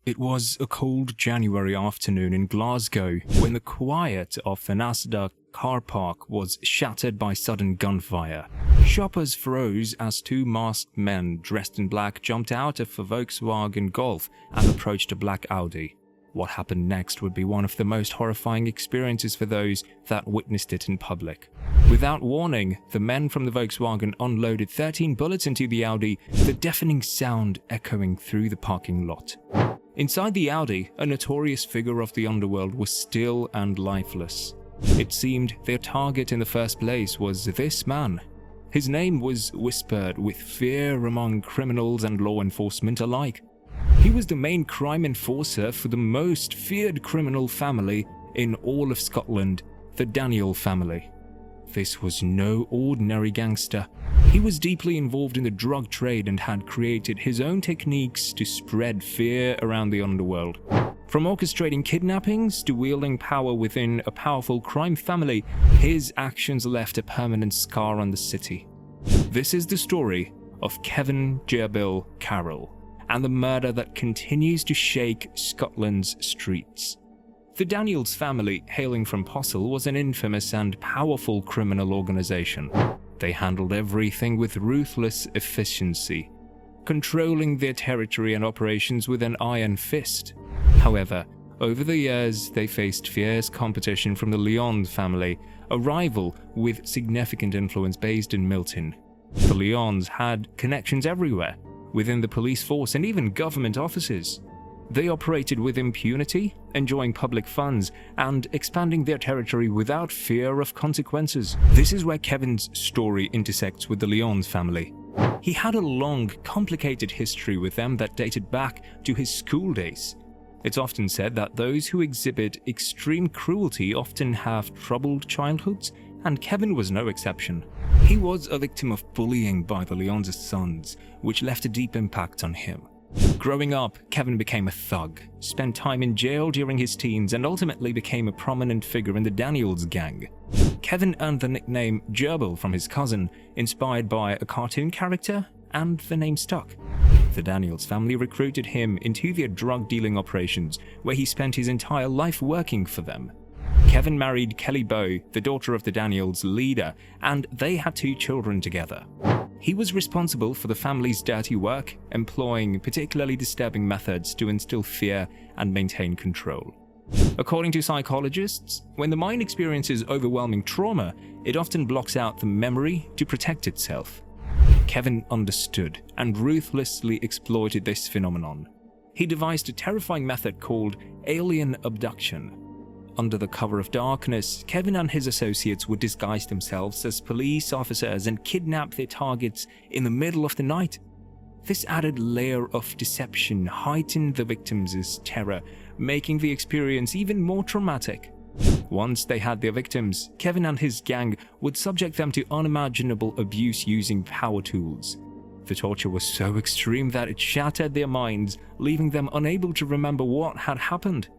It was a cold January afternoon in Glasgow when the quiet of an Asda car park was shattered by sudden gunfire. Shoppers froze as two masked men dressed in black jumped out of a Volkswagen Golf and approached a black Audi. What happened next would be one of the most horrifying experiences for those that witnessed it in public. Without warning, the men from the Volkswagen unloaded 13 bullets into the Audi, the deafening sound echoing through the parking lot. Inside the Audi, a notorious figure of the underworld was still and lifeless. It seemed their target in the first place was this man. His name was whispered with fear among criminals and law enforcement alike. He was the main crime enforcer for the most feared criminal family in all of Scotland, the Daniel family. This was no ordinary gangster. He was deeply involved in the drug trade and had created his own techniques to spread fear around the underworld. From orchestrating kidnappings to wielding power within a powerful crime family, his actions left a permanent scar on the city. This is the story of Kevin Gerbil Carroll and the murder that continues to shake Scotland's streets. The Daniels family, hailing from Possil, was an infamous and powerful criminal organization. They handled everything with ruthless efficiency, controlling their territory and operations with an iron fist. However, over the years, they faced fierce competition from the Lyons family, a rival with significant influence based in Milton. The Lyons had connections everywhere, within the police force and even government offices. They operated with impunity, enjoying public funds, and expanding their territory without fear of consequences. This is where Kevin's story intersects with the Lyons family. He had a long, complicated history with them that dated back to his school days. It's often said that those who exhibit extreme cruelty often have troubled childhoods, and Kevin was no exception. He was a victim of bullying by the Lyons' sons, which left a deep impact on him. Growing up, Kevin became a thug, spent time in jail during his teens, and ultimately became a prominent figure in the Daniels gang. Kevin earned the nickname Gerbil from his cousin, inspired by a cartoon character, and the name stuck. The Daniels family recruited him into their drug-dealing operations, where he spent his entire life working for them. Kevin married Kelly Bow, the daughter of the Daniels' leader, and they had 2 children together. He was responsible for the family's dirty work, employing particularly disturbing methods to instill fear and maintain control. According to psychologists, when the mind experiences overwhelming trauma, it often blocks out the memory to protect itself. Kevin understood and ruthlessly exploited this phenomenon. He devised a terrifying method called alien abduction. Under the cover of darkness, Kevin and his associates would disguise themselves as police officers and kidnap their targets in the middle of the night. This added layer of deception heightened the victims' terror, making the experience even more traumatic. Once they had their victims, Kevin and his gang would subject them to unimaginable abuse using power tools. The torture was so extreme that it shattered their minds, leaving them unable to remember what had happened.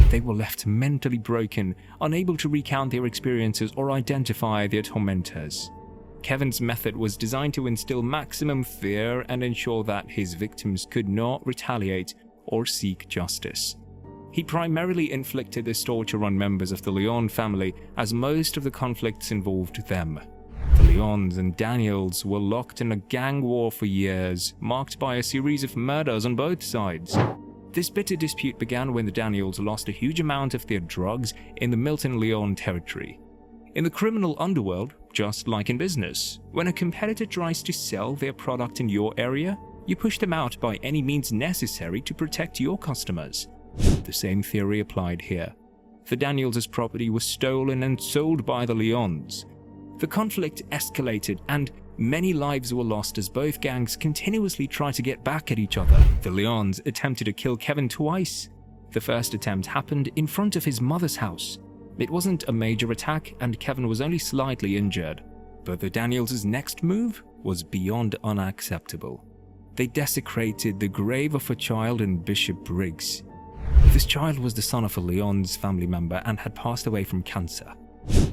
They were left mentally broken, unable to recount their experiences or identify their tormentors. Kevin's method was designed to instill maximum fear and ensure that his victims could not retaliate or seek justice. He primarily inflicted this torture on members of the Lyons family, as most of the conflicts involved them. The Lyons and Daniels were locked in a gang war for years, marked by a series of murders on both sides. This bitter dispute began when the Daniels lost a huge amount of their drugs in the Milton-Lyon territory. In the criminal underworld, just like in business, when a competitor tries to sell their product in your area, you push them out by any means necessary to protect your customers. The same theory applied here. The Daniels' property was stolen and sold by the Lyons. The conflict escalated and many lives were lost as both gangs continuously tried to get back at each other. The Lyons attempted to kill Kevin twice. The first attempt happened in front of his mother's house. It wasn't a major attack and Kevin was only slightly injured. But the Daniels' next move was beyond unacceptable. They desecrated the grave of a child in Bishop Briggs. This child was the son of a Lyons family member and had passed away from cancer.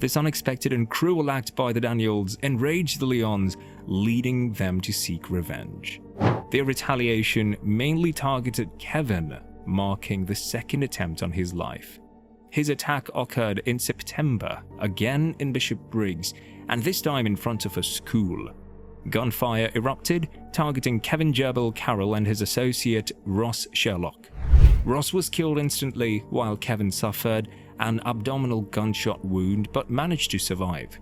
This unexpected and cruel act by the Daniels enraged the Lyons, leading them to seek revenge. Their retaliation mainly targeted Kevin, marking the second attempt on his life. His attack occurred in September, again in Bishopbriggs, and this time in front of a school. Gunfire erupted, targeting Kevin Gerbil Carroll and his associate Ross Sherlock. Ross was killed instantly, while Kevin suffered an abdominal gunshot wound but managed to survive.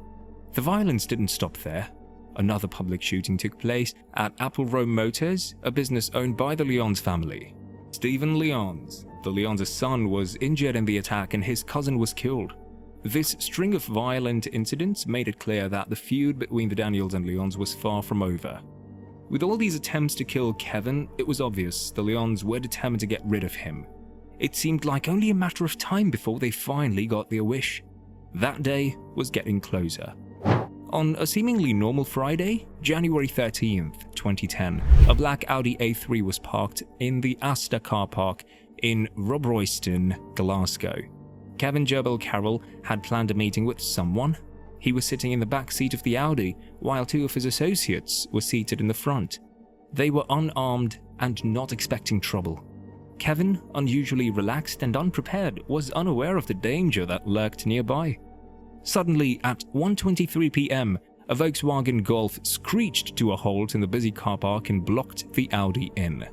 The violence didn't stop there. Another public shooting took place at Apple Row Motors, a business owned by the Lyons family. Stephen Lyons, the Lyons' son, was injured in the attack and his cousin was killed. This string of violent incidents made it clear that the feud between the Daniels and Lyons was far from over. With all these attempts to kill Kevin, it was obvious the Lyons were determined to get rid of him. It seemed like only a matter of time before they finally got their wish. That day was getting closer. On a seemingly normal Friday, January 13th, 2010, a black Audi A3 was parked in the Asda car park in Royston, Glasgow. Kevin Gerbil Carroll had planned a meeting with someone. He was sitting in the back seat of the Audi, while two of his associates were seated in the front. They were unarmed and not expecting trouble. Kevin, unusually relaxed and unprepared, was unaware of the danger that lurked nearby. Suddenly, at 1:23 p.m., a Volkswagen Golf screeched to a halt in the busy car park and blocked the Audi in.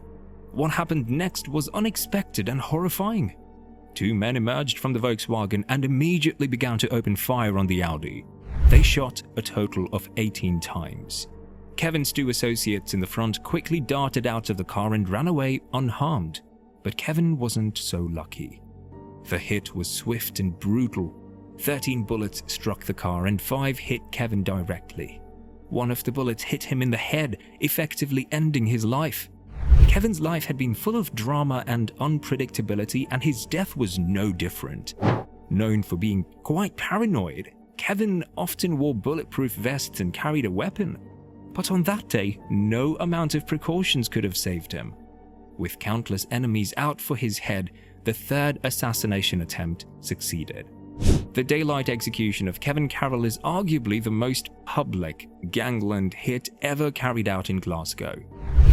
What happened next was unexpected and horrifying. Two men emerged from the Volkswagen and immediately began to open fire on the Audi. They shot a total of 18 times. Kevin's two associates in the front quickly darted out of the car and ran away unharmed, but Kevin wasn't so lucky. The hit was swift and brutal. 13 bullets struck the car and 5 hit Kevin directly. One of the bullets hit him in the head, effectively ending his life. Kevin's life had been full of drama and unpredictability, and his death was no different. Known for being quite paranoid, Kevin often wore bulletproof vests and carried a weapon. But on that day, no amount of precautions could have saved him. With countless enemies out for his head, the third assassination attempt succeeded. The daylight execution of Kevin Carroll is arguably the most public gangland hit ever carried out in Glasgow.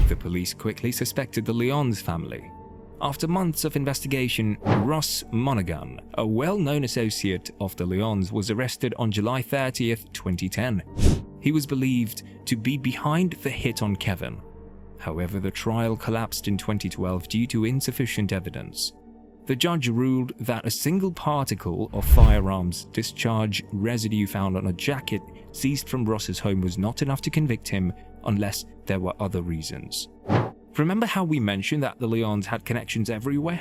The police quickly suspected the Lyons family. After months of investigation, Ross Monaghan, a well-known associate of the Lyons, was arrested on July 30th, 2010. He was believed to be behind the hit on Kevin. However, the trial collapsed in 2012 due to insufficient evidence. The judge ruled that a single particle of firearms discharge residue found on a jacket seized from Ross's home was not enough to convict him unless there were other reasons. Remember how we mentioned that the Lyons had connections everywhere?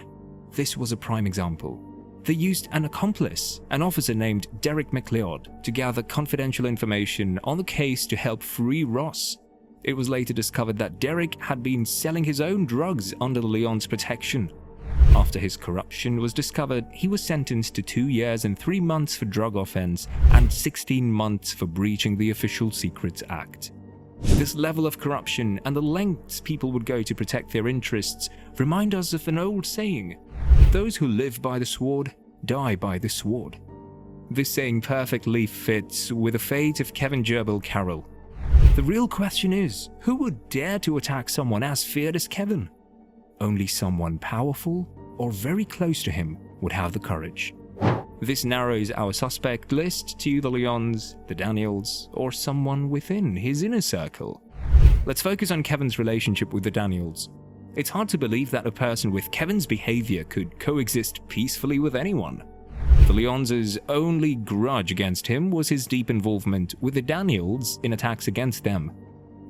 This was a prime example. They used an accomplice, an officer named Derek McLeod, to gather confidential information on the case to help free Ross. It was later discovered that Derek had been selling his own drugs under the Lyons' protection. After his corruption was discovered, he was sentenced to 2 years and 3 months for drug offense and 16 months for breaching the Official Secrets Act. This level of corruption and the lengths people would go to protect their interests remind us of an old saying, "Those who live by the sword, die by the sword." This saying perfectly fits with the fate of Kevin Gerbil Carroll. The real question is, who would dare to attack someone as feared as Kevin? Only someone powerful or very close to him would have the courage. This narrows our suspect list to the Lyons, the Daniels, or someone within his inner circle. Let's focus on Kevin's relationship with the Daniels. It's hard to believe that a person with Kevin's behavior could coexist peacefully with anyone. The Lyons' only grudge against him was his deep involvement with the Daniels in attacks against them.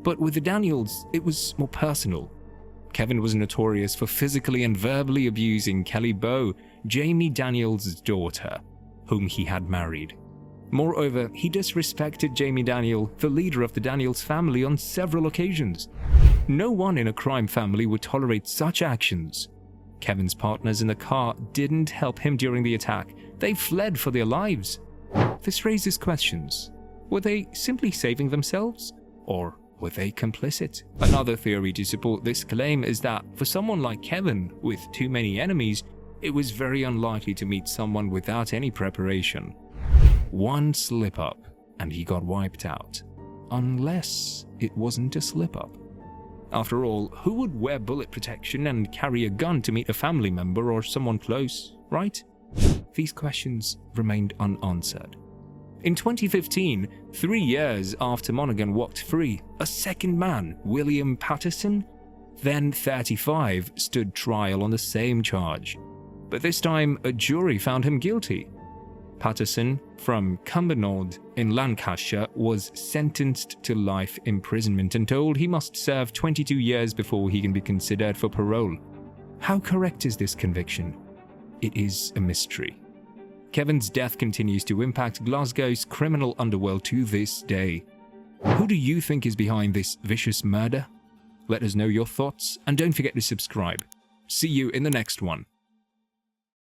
But with the Daniels, it was more personal. Kevin was notorious for physically and verbally abusing Kelly Bow, Jamie Daniels' daughter, whom he had married. Moreover, he disrespected Jamie Daniel, the leader of the Daniels family, on several occasions. No one in a crime family would tolerate such actions. Kevin's partners in the car didn't help him during the attack. They fled for their lives. This raises questions. Were they simply saving themselves? Or were they complicit? Another theory to support this claim is that for someone like Kevin, with too many enemies, it was very unlikely to meet someone without any preparation. One slip-up, and he got wiped out. Unless it wasn't a slip-up. After all, who would wear bullet protection and carry a gun to meet a family member or someone close, right? These questions remained unanswered. In 2015, 3 years after Monaghan walked free, a second man, William Patterson, then 35, stood trial on the same charge. But this time, a jury found him guilty. Patterson, from Cumbernauld in Lancashire, was sentenced to life imprisonment and told he must serve 22 years before he can be considered for parole. How correct is this conviction? It is a mystery. Kevin's death continues to impact Glasgow's criminal underworld to this day. Who do you think is behind this vicious murder? Let us know your thoughts, and don't forget to subscribe. See you in the next one.